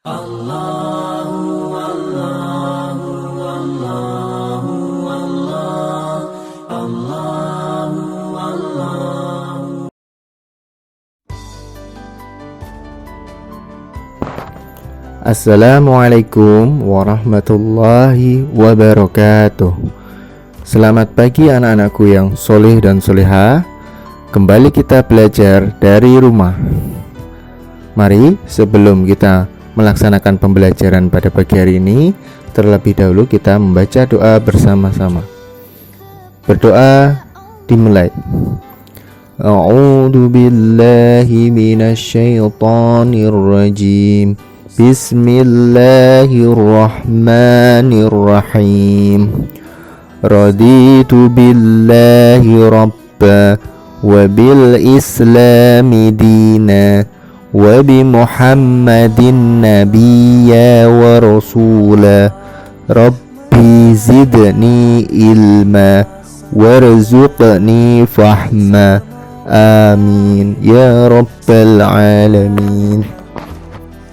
Allahu Allahu Allahu Allah Allahu Allah. Assalamualaikum warahmatullahi wabarakatuh. Selamat pagi anak-anakku yang soleh dan soleha. Kembali kita belajar dari rumah. Mari sebelum kita melaksanakan pembelajaran pada pagi hari ini, terlebih dahulu kita membaca doa bersama-sama. Berdoa dimulai. A'udzu billahi minasyaitonir rajim. Bismillahirrahmanirrahim. Raditu billahi rabba wa bil islami dina wa bi Muhammadin nabiyya wa rasula. Rabbi zidni ilma warzuqni fahma. Amin ya rabbal alamin.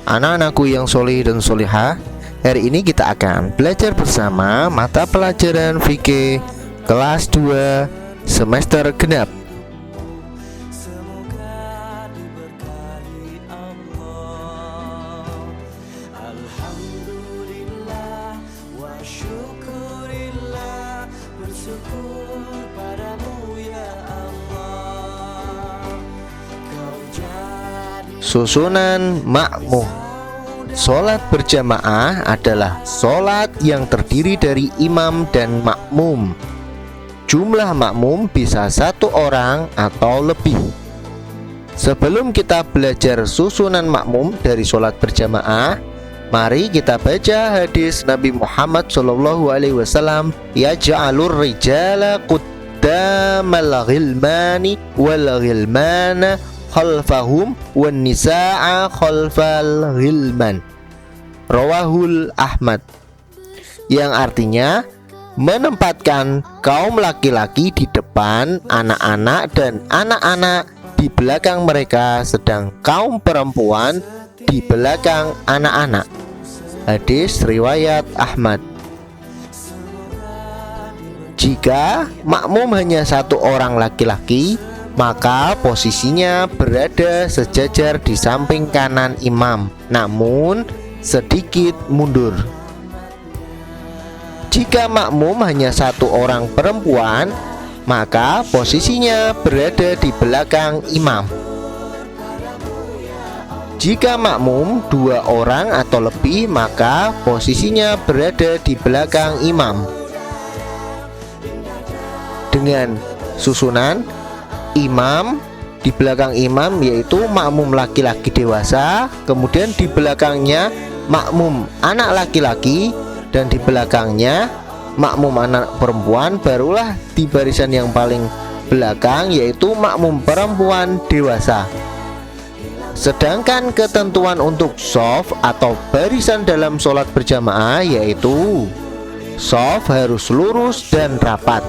Anak-anakku yang soleh dan soleha, hari ini kita akan belajar bersama mata pelajaran fikih kelas 2 semester genap. Susunan makmum. Sholat berjamaah adalah sholat yang terdiri dari imam dan makmum. Jumlah makmum bisa 1 orang atau lebih. Sebelum kita belajar susunan makmum dari sholat berjamaah, mari kita baca hadis Nabi Muhammad SAW. Yaj'alur rijala quddamal ghilmani wal ghilmana khalfahum wan nisaa khalfal ghilman. Rawahul Ahmad. Yang artinya menempatkan kaum laki-laki di depan anak-anak dan anak-anak di belakang mereka, sedang kaum perempuan di belakang anak-anak. Hadis riwayat Ahmad. Jika makmum hanya 1 orang laki-laki, maka posisinya berada sejajar di samping kanan imam, namun sedikit mundur. Jika makmum hanya 1 orang perempuan, maka posisinya berada di belakang imam. Jika makmum 2 orang atau lebih, maka posisinya berada di belakang imam. Dengan susunan imam, di belakang imam yaitu makmum laki-laki dewasa, kemudian di belakangnya makmum anak laki-laki, dan di belakangnya makmum anak perempuan, barulah di barisan yang paling belakang yaitu makmum perempuan dewasa. Sedangkan ketentuan untuk shaf atau barisan dalam sholat berjamaah yaitu shaf harus lurus dan rapat.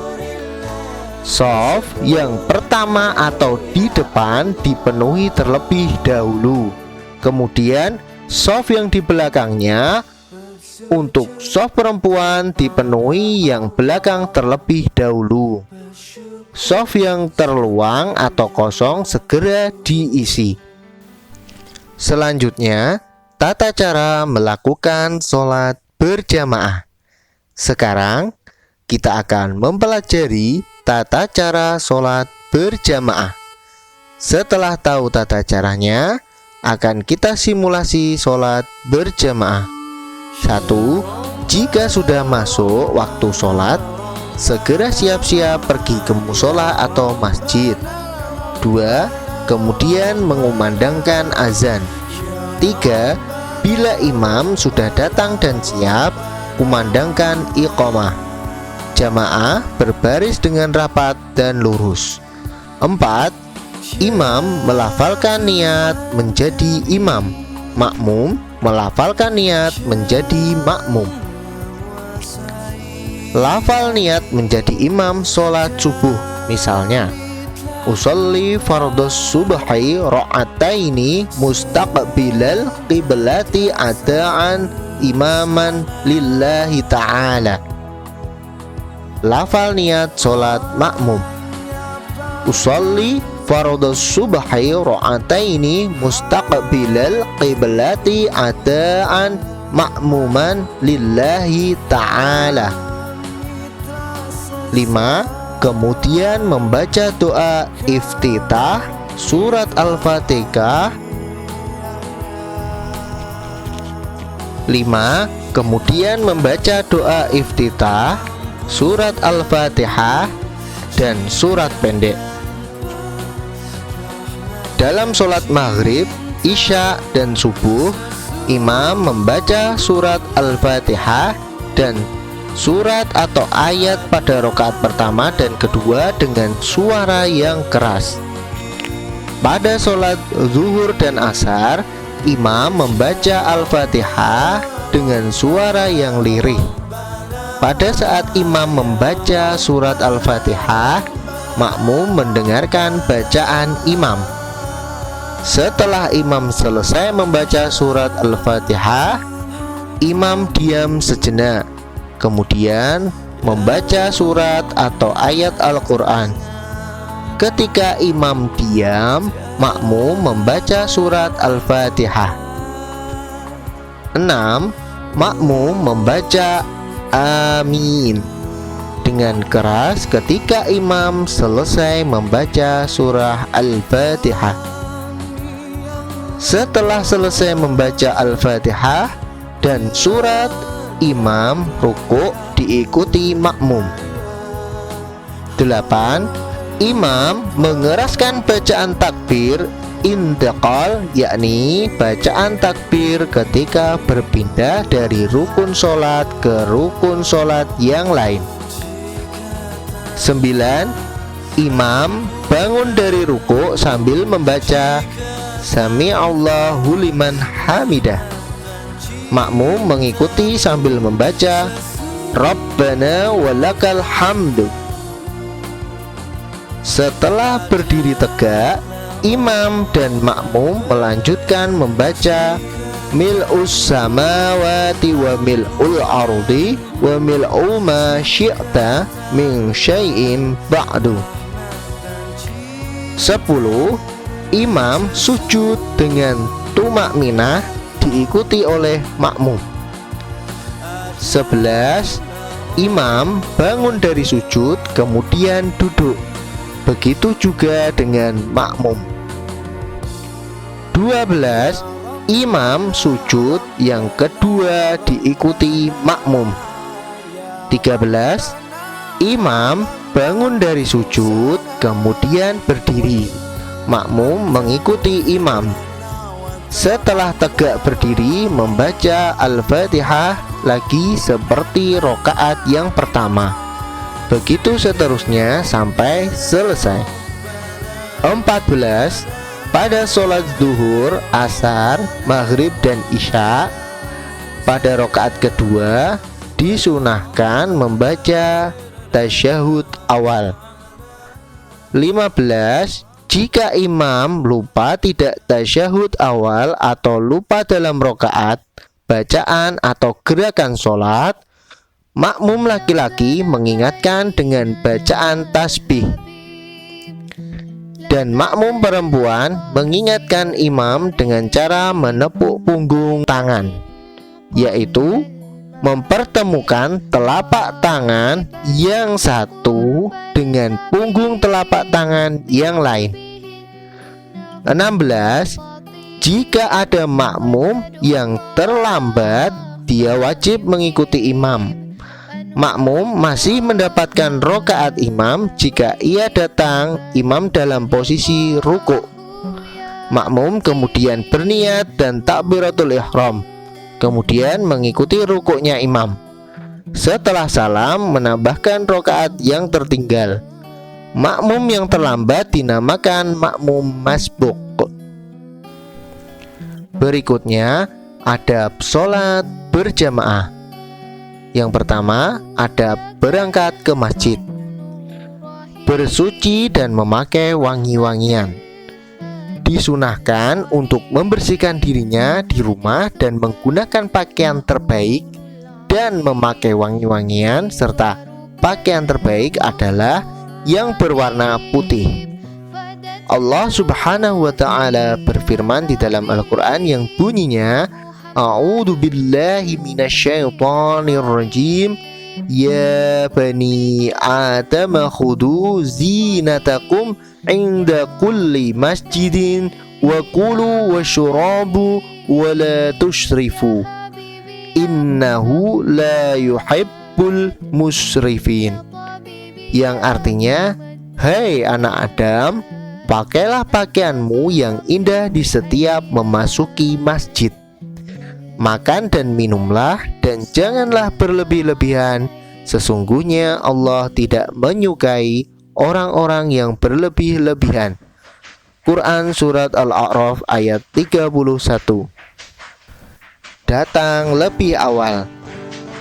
Shaf yang pertama atau di depan dipenuhi terlebih dahulu. Kemudian shaf yang di belakangnya. Untuk shaf perempuan dipenuhi yang belakang terlebih dahulu. Shaf yang terluang atau kosong segera diisi. Selanjutnya, tata cara melakukan sholat berjamaah. Sekarang kita akan mempelajari tata cara sholat berjamaah. Setelah tahu tata caranya, akan kita simulasi sholat berjamaah. 1. Jika sudah masuk waktu sholat, segera siap-siap pergi ke musola atau masjid. 2. Kemudian mengumandangkan azan. 3. Bila imam sudah datang dan siap, kumandangkan iqamah. Jamaah berbaris dengan rapat dan lurus. 4. Imam melafalkan niat menjadi imam. Makmum melafalkan niat menjadi makmum. Lafal niat menjadi imam sholat subuh. Misalnya, Usolli fardhus subhi ra'ataini mustaqbilal qiblati adaan imaman lillahi ta'ala. Lafal niat sholat makmum. Usolli fardhus subhi ra'ataini mustaqbilal qiblati adaan makmuman lillahi ta'ala. 5. Kemudian membaca doa iftitah surat Al-Fatihah. 5. Kemudian membaca doa iftitah surat Al-Fatihah dan surat pendek. Dalam sholat maghrib, isya, dan subuh, imam membaca surat Al-Fatihah dan surat atau ayat pada rakaat pertama dan kedua dengan suara yang keras. Pada sholat zuhur dan asar, imam membaca Al-Fatihah dengan suara yang lirih. Pada saat imam membaca surat Al-Fatihah, makmum mendengarkan bacaan imam. Setelah imam selesai membaca surat Al-Fatihah, imam diam sejenak, kemudian membaca surat atau ayat Al-Quran. Ketika imam diam, makmum membaca surat Al-Fatihah. 6. Makmum membaca amin dengan keras ketika imam selesai membaca surah Al-Fatihah. Setelah selesai membaca Al-Fatihah dan surat, imam rukuk diikuti makmum. 8. Imam mengeraskan bacaan takbir intiqal, yakni bacaan takbir ketika berpindah dari rukun sholat ke rukun sholat yang lain. 9. Imam bangun dari rukuk sambil membaca Sami'allahu liman hamidah. Makmum mengikuti sambil membaca Rabbana walakal hamdu. Setelah berdiri tegak, imam dan makmum melanjutkan membaca Mil'us samawati wa mil'ul ardi wa mil'u ma syi'ta min syai'in ba'du. 10. Imam sujud dengan tumakninah diikuti oleh makmum. 11. Imam bangun dari sujud kemudian duduk. Begitu juga dengan makmum. 12. Imam sujud yang kedua diikuti makmum. 13. Imam bangun dari sujud kemudian berdiri. Makmum mengikuti imam. Setelah tegak berdiri membaca Al-Fatihah lagi seperti rakaat yang pertama. Begitu seterusnya sampai selesai. 14. Pada sholat zuhur, asar, maghrib, dan isya, pada rakaat kedua disunahkan membaca tasyahud awal. 15. Jika imam lupa tidak tasyahud awal atau lupa dalam rakaat, bacaan atau gerakan sholat, makmum laki-laki mengingatkan dengan bacaan tasbih, dan makmum perempuan mengingatkan imam dengan cara menepuk punggung tangan, yaitu mempertemukan telapak tangan yang satu dengan punggung telapak tangan yang lain. 16. Jika ada makmum yang terlambat, dia wajib mengikuti imam. Makmum masih mendapatkan rakaat imam jika ia datang imam dalam posisi rukuk. Makmum kemudian berniat dan takbiratul ihram, kemudian mengikuti rukuknya imam. Setelah salam menambahkan rakaat yang tertinggal. Makmum yang terlambat dinamakan makmum masbuk. Berikutnya adab sholat berjamaah. Yang pertama, adab berangkat ke masjid. bersuci dan memakai wangi-wangian. Disunahkan untuk membersihkan dirinya di rumah dan menggunakan pakaian terbaik dan memakai wangi-wangian, serta pakaian terbaik adalah yang berwarna putih. Allah Subhanahu wa ta'ala berfirman di dalam Al-Quran yang bunyinya, A'udzu billahi minasyaitonir rajim. Ya bani Adam khudu zinatakum inda kulli masjidin wa kulu washrabu wa la tushrifu innahu la yuhibbul musrifin. Yang artinya, hai anak Adam, pakailah pakaianmu yang indah di setiap memasuki masjid. Makan dan minumlah, dan janganlah berlebih-lebihan. Sesungguhnya Allah tidak menyukai orang-orang yang berlebih-lebihan. Quran Surat Al-A'raf ayat 31. Datang lebih awal.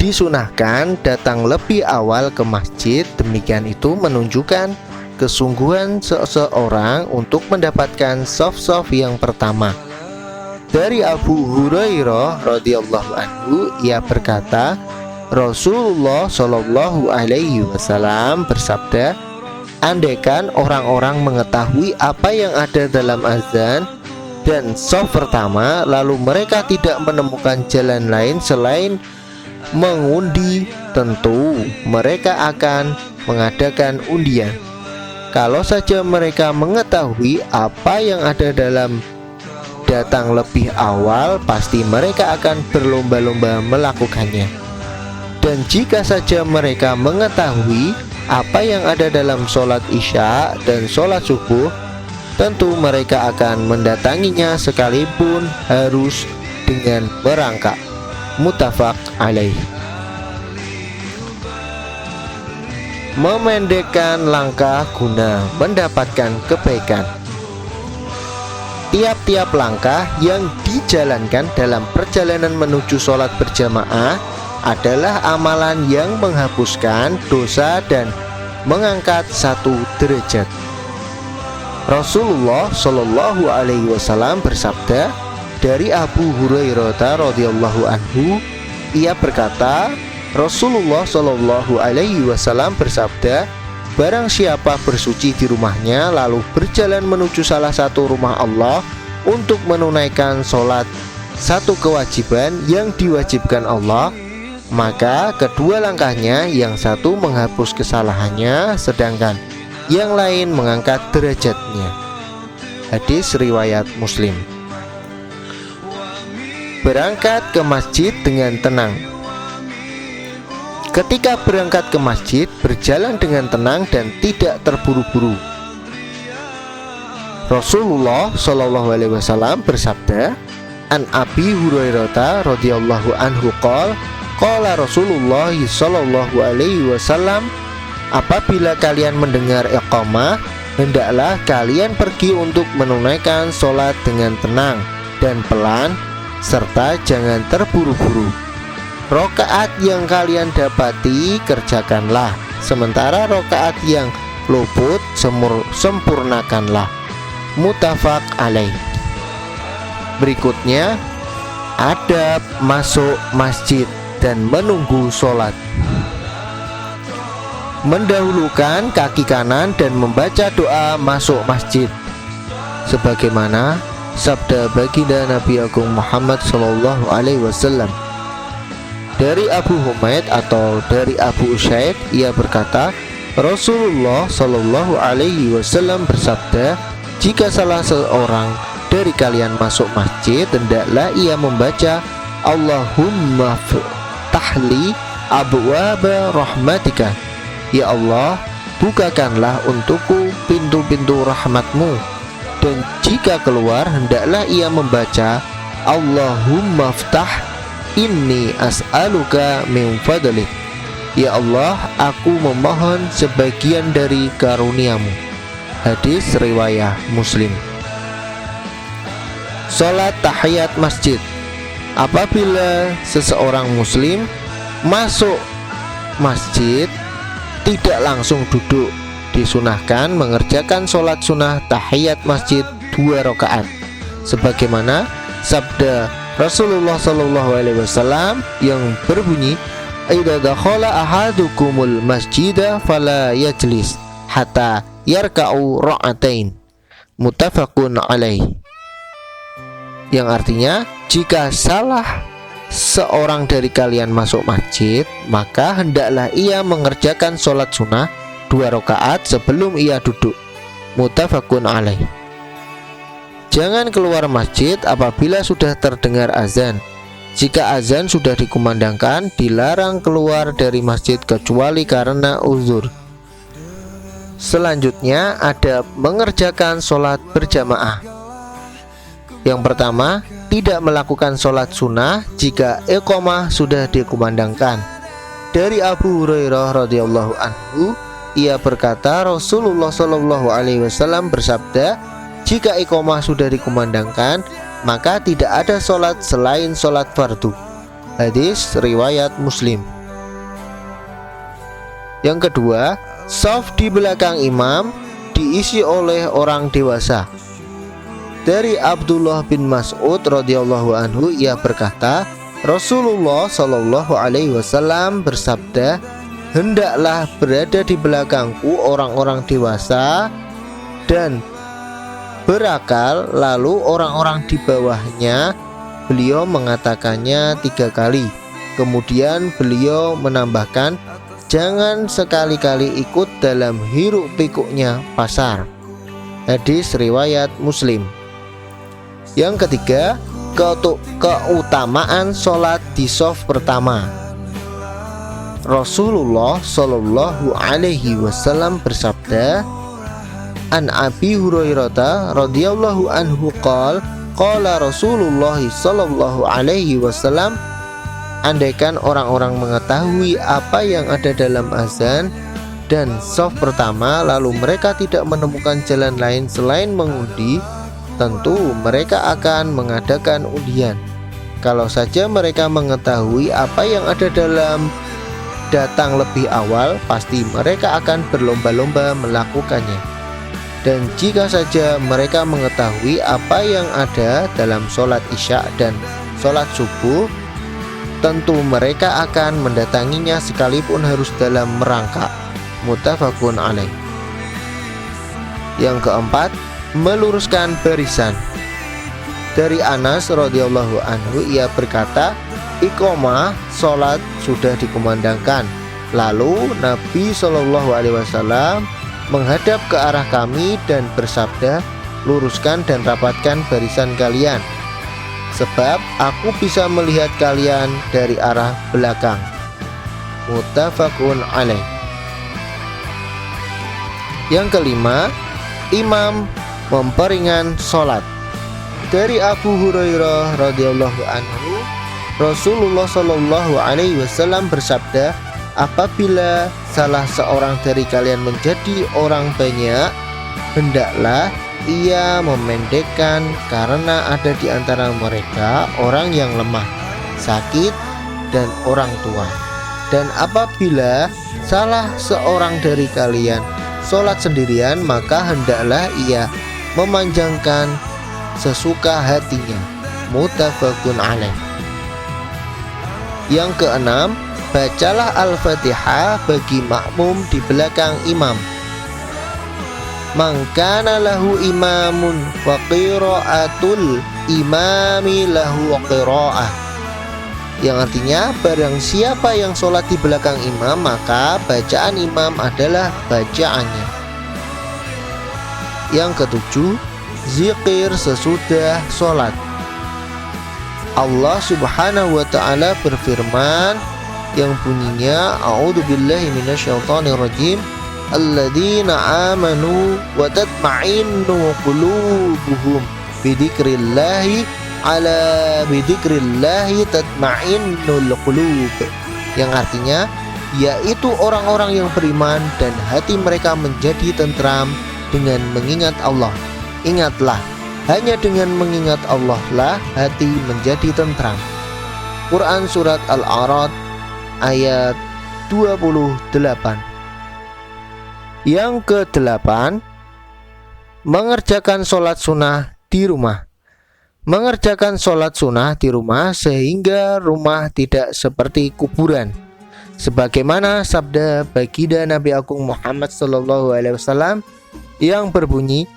Disunahkan datang lebih awal ke masjid. Demikian itu menunjukkan kesungguhan seseorang untuk mendapatkan saf-saf yang pertama. Dari Abu Hurairah radhiyallahu anhu, ia berkata, Rasulullah Shallallahu alaihi wasallam bersabda, andaikan orang-orang mengetahui apa yang ada dalam azan dan shaf pertama, lalu mereka tidak menemukan jalan lain selain mengundi, tentu mereka akan mengadakan undian. Kalau saja mereka mengetahui apa yang ada dalam datang lebih awal, pasti mereka akan berlomba-lomba melakukannya. Dan jika saja mereka mengetahui apa yang ada dalam sholat isya dan sholat subuh, tentu mereka akan mendatanginya sekalipun harus dengan merangkak. Muttafaq alaih. Memendekkan langkah guna mendapatkan kebaikan. Tiap-tiap langkah yang dijalankan dalam perjalanan menuju sholat berjamaah adalah amalan yang menghapuskan dosa dan mengangkat satu derajat. Rasulullah Shallallahu alaihi wasallam bersabda dari Abu Hurairah radhiyallahu anhu, ia berkata, Rasulullah Shallallahu alaihi wasallam bersabda, barang siapa bersuci di rumahnya lalu berjalan menuju salah satu rumah Allah untuk menunaikan sholat satu kewajiban yang diwajibkan Allah, maka kedua langkahnya, yang satu menghapus kesalahannya, sedangkan yang lain mengangkat derajatnya. Hadis riwayat Muslim. Berangkat ke masjid dengan tenang. Ketika berangkat ke masjid, berjalan dengan tenang dan tidak terburu-buru. Rasulullah Shallallahu alaihi wasallam bersabda, An Abi Hurairah radhiyallahu anhu qala Rasulullah Shallallahu alaihi wasallam, apabila kalian mendengar iqamah, hendaklah kalian pergi untuk menunaikan sholat dengan tenang dan pelan, serta jangan terburu-buru. Rokaat yang kalian dapati kerjakanlah, sementara rokaat yang luput sempurnakanlah. Muttafaq alaih. Berikutnya, adab masuk masjid dan menunggu sholat. Mendahulukan kaki kanan dan membaca doa masuk masjid, sebagaimana sabda baginda Nabi Agung Muhammad Sallallahu Alaihi Wasallam. Dari Abu Humaid atau dari Abu Usaid, ia berkata, Rasulullah Sallallahu Alaihi Wasallam bersabda, jika salah seorang dari kalian masuk masjid, hendaklah ia membaca Allahumma ftahli abwaaba rahmatika, ya Allah, bukakanlah untukku pintu-pintu rahmatmu. Dan jika keluar, hendaklah ia membaca Allahumma ftah inni as'aluka min fadlik, ya Allah, aku memohon sebagian dari karuniamu. Hadis riwayat Muslim. Salat tahiyat masjid. Apabila seseorang muslim masuk masjid, tidak langsung duduk di disunahkan mengerjakan sholat sunnah tahiyat masjid 2 rakaat, sebagaimana sabda Rasulullah SAW yang berbunyi, "Idza dakhala ahadukumul masjida fala yajlis hatta yarka'u ra'atain." Muttafaqun alaih. Yang artinya, jika salah seorang dari kalian masuk masjid, maka hendaklah ia mengerjakan sholat sunnah 2 rakaat sebelum ia duduk. Muttafaqun alaih. Jangan keluar masjid apabila sudah terdengar azan. Jika azan sudah dikumandangkan, dilarang keluar dari masjid kecuali karena uzur. Selanjutnya ada mengerjakan sholat berjamaah. Yang pertama, tidak melakukan sholat sunnah jika iqamah sudah dikumandangkan. Dari Abu Hurairah radhiyallahu anhu, ia berkata, Rasulullah SAW bersabda, jika iqamah sudah dikumandangkan, maka tidak ada sholat selain sholat fardu. Hadis riwayat Muslim. Yang kedua, shaf di belakang imam diisi oleh orang dewasa. Dari Abdullah bin Mas'ud radhiyallahu anhu, ia berkata, Rasulullah SAW bersabda, hendaklah berada di belakangku orang-orang dewasa dan berakal, lalu orang-orang di bawahnya. Beliau mengatakannya 3 kali. Kemudian beliau menambahkan, jangan sekali-kali ikut dalam hiruk pikuknya pasar. Hadis riwayat Muslim. Yang ketiga, keutamaan sholat di shaf pertama. Rasulullah Shallallahu Alaihi Wasallam bersabda, An Abi Hurairah radhiyallahu anhu qala Rasulullah sallallahu alaihi wasallam, andaikan orang-orang mengetahui apa yang ada dalam azan dan shaf pertama, lalu mereka tidak menemukan jalan lain selain mengundi, tentu mereka akan mengadakan undian. Kalau saja mereka mengetahui apa yang ada dalam datang lebih awal, pasti mereka akan berlomba-lomba melakukannya. Dan jika saja mereka mengetahui apa yang ada dalam sholat isya dan sholat subuh, tentu mereka akan mendatanginya sekalipun harus dalam merangkak. Muttafaqun alaih. Yang keempat, meluruskan barisan. Dari Anas radhiyallahu anhu, ia berkata, iqamah sholat sudah dikumandangkan, lalu Nabi SAW menghadap ke arah kami dan bersabda, luruskan dan rapatkan barisan kalian, sebab aku bisa melihat kalian dari arah belakang. Muttafaqun alaih. Yang kelima, imam memperingan sholat. Dari Abu Hurairah radhiyallahu anhu, Rasulullah Shallallahu Alaihi Wasallam bersabda, apabila salah seorang dari kalian menjadi orang banyak, hendaklah ia memendekkan, karena ada di antara mereka orang yang lemah, sakit, dan orang tua. Dan apabila salah seorang dari kalian sholat sendirian, maka hendaklah ia memanjangkan sesuka hatinya. Muttafaqun alaih. Yang keenam, bacalah Al-Fatihah bagi makmum di belakang imam. Man kana lahu imamun wa qira'atul imami lahu qira'ah. Yang artinya, barang siapa yang sholat di belakang imam, maka bacaan imam adalah bacaannya. Yang ketujuh, zikir sesudah sholat. Allah Subhanahu wa ta'ala berfirman yang bunyinya, a'udzubillahi minasyaitonirrajim, alladzina amanu wa tatma'innu qulubuhum bidzikrillahi ala bidzikrillahi tatma'innul qulub. Yang artinya, yaitu orang-orang yang beriman dan hati mereka menjadi tentram dengan mengingat Allah. Ingatlah, hanya dengan mengingat Allah lah hati menjadi tentram. Quran Surat Al-A'raf ayat 28. Yang ke-8, mengerjakan sholat sunnah di rumah. Mengerjakan sholat sunnah di rumah sehingga rumah tidak seperti kuburan, sebagaimana sabda baginda Nabi Agung Muhammad SAW yang berbunyi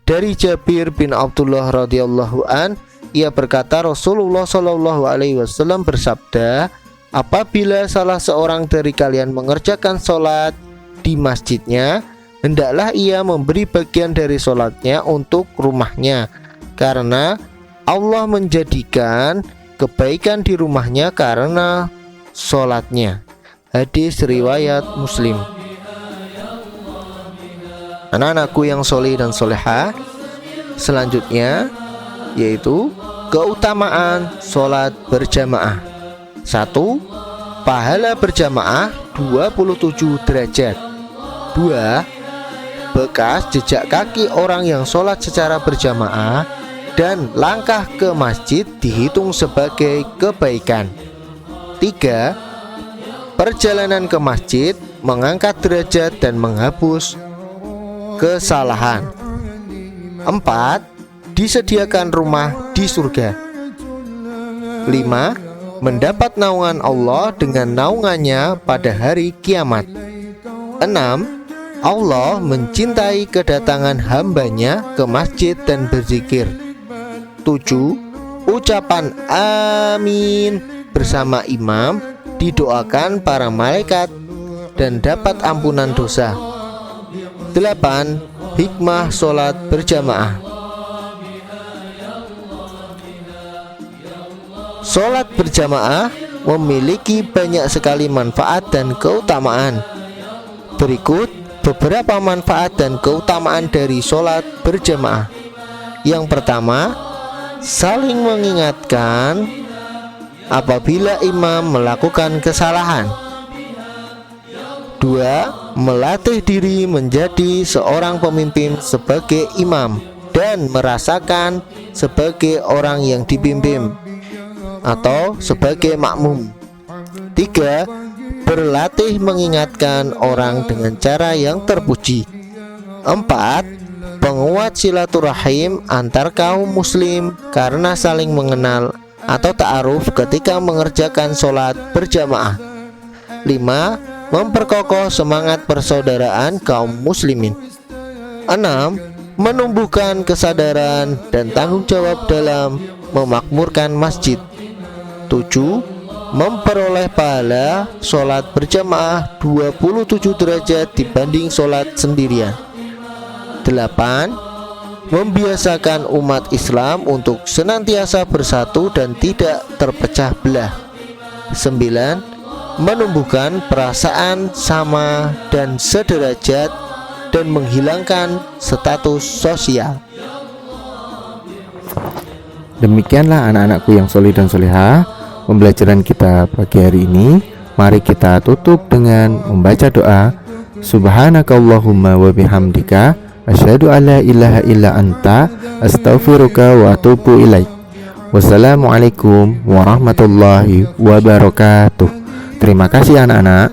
dari Jabir bin Abdullah radhiyallahu an, ia berkata, Rasulullah SAW bersabda, apabila salah seorang dari kalian mengerjakan sholat di masjidnya, hendaklah ia memberi bagian dari sholatnya untuk rumahnya, karena Allah menjadikan kebaikan di rumahnya karena sholatnya. Hadis riwayat Muslim. Anak-anakku yang soleh dan soleha, selanjutnya yaitu keutamaan sholat berjamaah. 1. Pahala berjamaah 27 derajat. 2. Bekas jejak kaki orang yang sholat secara berjamaah dan langkah ke masjid dihitung sebagai kebaikan. 3. Perjalanan ke masjid mengangkat derajat dan menghapus kesalahan. 4. Disediakan rumah di surga. 5. Mendapat naungan Allah dengan naungannya pada hari kiamat. 6. Allah mencintai kedatangan hambanya ke masjid dan berzikir. 7. Ucapan amin bersama imam didoakan para malaikat dan dapat ampunan dosa. 8. Hikmah sholat berjamaah. Sholat berjamaah memiliki banyak sekali manfaat dan keutamaan. Berikut beberapa manfaat dan keutamaan dari sholat berjamaah. Yang pertama, saling mengingatkan apabila imam melakukan kesalahan. 2. Melatih diri menjadi seorang pemimpin sebagai imam dan merasakan sebagai orang yang dipimpin atau sebagai makmum. 3. Berlatih mengingatkan orang dengan cara yang terpuji. 4. Penguat silaturahim antar kaum muslim karena saling mengenal atau ta'aruf ketika mengerjakan sholat berjamaah. 5. Memperkokoh semangat persaudaraan kaum muslimin. 6. Menumbuhkan kesadaran dan tanggung jawab dalam memakmurkan masjid. 7. Memperoleh pahala sholat berjamaah 27 derajat dibanding sholat sendirian. 8. Membiasakan umat Islam untuk senantiasa bersatu dan tidak terpecah belah. 9. Menumbuhkan perasaan sama dan sederajat dan menghilangkan status sosial. Demikianlah anak-anakku yang soleh dan soleha, pembelajaran kita pagi hari ini. Mari kita tutup dengan membaca doa. Subhanakallahumma wa bihamdika asyhadu alla ilaha illa anta astaghfiruka wa atubu ilaik. Wassalamualaikum warahmatullahi wabarakatuh. Terima kasih anak-anak.